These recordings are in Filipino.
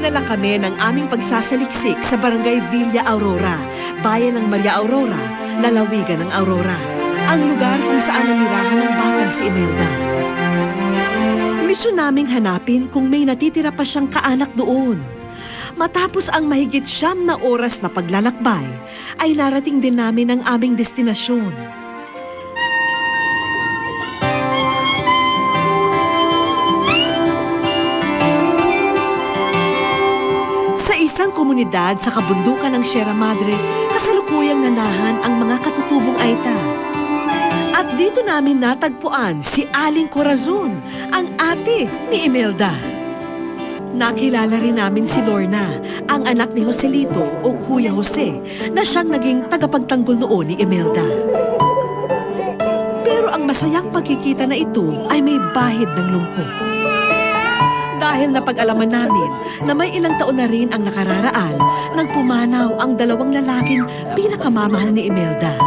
Dinala kami ng aming pagsasaliksik sa Barangay Villa Aurora, bayan ng Maria Aurora, lalawigan ng Aurora. Ang lugar kung saan nanirahan ng batang si Imelda. Misyon naming hanapin kung may natitira pa siyang kaanak doon. Matapos ang mahigit 9 na oras na paglalakbay, ay narating din namin ang aming destinasyon. Sa isang komunidad sa kabundukan ng Sierra Madre, kasalukuyang nanahan ang mga katutubong Aita. At dito namin natagpuan si Aling Corazon, ang ate ni Imelda. Nakilala rin namin si Lorna, ang anak ni Joselito o Kuya Jose, na siyang naging tagapagtanggol noon ni Imelda. Pero ang masayang pagkikita na ito ay may bahid ng lungkot. Dahil napag-alaman namin na may ilang taon na rin ang nakararaan nang pumanaw ang 2 lalaking pinakamamahal ni Imelda,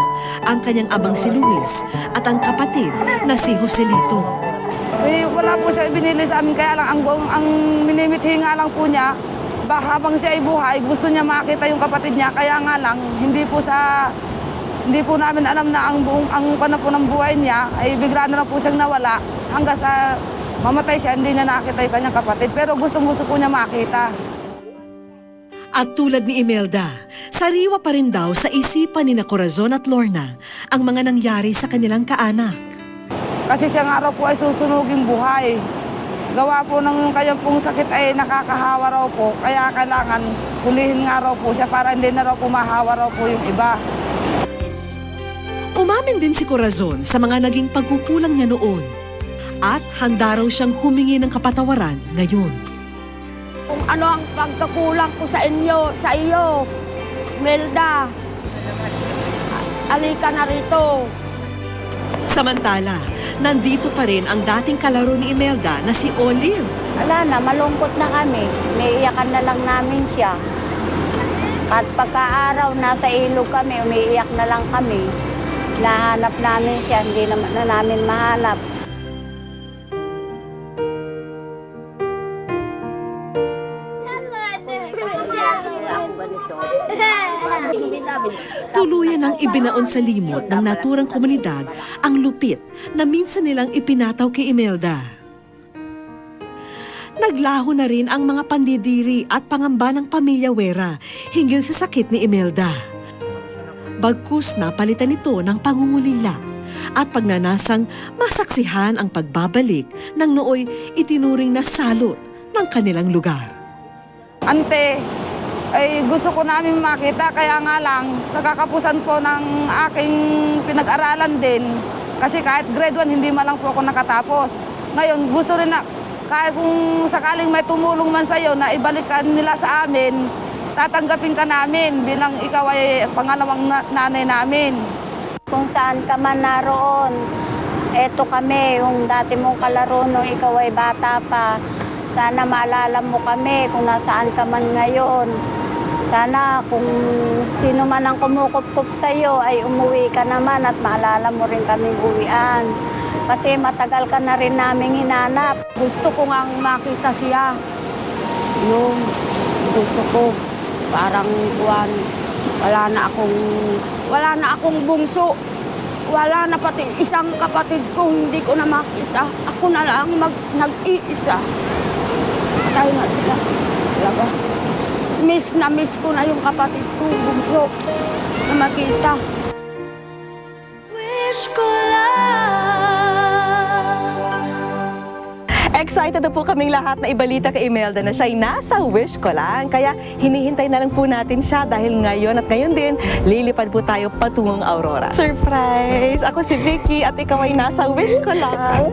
ang kanyang abang si Luis at ang kapatid na si Joselito. Wala po siya binili sa amin, kaya lang ang minimithi nga lang po niya, habang siya ay buhay, gusto niya makita yung kapatid niya, kaya nga lang, hindi po namin alam na ang panahon ng buhay niya, ay bigla na lang po siyang nawala, hanggang sa mamatay siya, hindi na nakita yung kanyang kapatid, pero gustong-gusto po niya makita. At tulad ni Imelda, sariwa pa rin daw sa isipan ni Corazon at Lorna ang mga nangyari sa kanilang kaanak. Kasi siya nga raw po ay susunuging buhay. Gawa po ng yung kanyang pong sakit ay nakakahawa raw po, kaya kailangan hulihin nga raw po siya para hindi na raw po mahawa raw po yung iba. Umamin din si Corazon sa mga naging pagkukulang niya noon at handa raw siyang humingi ng kapatawaran ngayon. Kung ano ang pagkakulang ko sa iyo, Melda, alika na rito. Samantala, nandito pa rin ang dating kalaro ni Imelda na si Olive. Wala na, malungkot na kami. Umiiyakan na lang namin siya. At pagka-araw, nasa ilog kami, umiiyak na lang kami. Nahanap namin siya, hindi na namin mahanap. Tuluyan ang ibinaon sa limot ng naturang komunidad ang lupit na minsan nilang ipinataw kay Imelda. Naglaho na rin ang mga pandidiri at pangamba ng pamilya Wera hinggil sa sakit ni Imelda. Bagkus na palitan ito ng pangungulila at pagnanasang masaksihan ang pagbabalik ng nooy itinuring na salot ng kanilang lugar. Ante, ay gusto ko namin makita, kaya nga lang sa kakapusan po ng aking pinag-aralan din, kasi kahit grade 1 hindi man lang po ako nakatapos. Ngayon gusto rin na kahit kung sakaling may tumulong man sa'yo na ibalikan nila sa amin, tatanggapin ka namin bilang ikaw ay pangalawang nanay namin. Kung saan ka man naroon, eto kami, yung dati mong kalaro nung ikaw ay bata pa. Sana maalala mo kami kung nasaan ka man ngayon. Sana kung sino man ang kumukup-kup sa'yo ay umuwi ka naman at maalala mo rin kaming uwian. Kasi matagal ka na rin naming hinanap. Gusto ko nga makita siya. Yung gusto ko, parang buwan, wala na akong bungso. Wala na pati isang kapatid ko, hindi ko na makita. Ako na lang nag-iisa. Patay na sila. Talaga. Miss na miss ko na yung kapatid ko, bungso, na makita. Wish ko lang. Excited na po kaming lahat na ibalita kay Imelda na siya'y nasa wish ko lang. Kaya hinihintay na lang po natin siya dahil ngayon at ngayon din, lilipad po tayo patungong Aurora. Surprise! Ako si Vicky at ikaw ay nasa wish ko lang.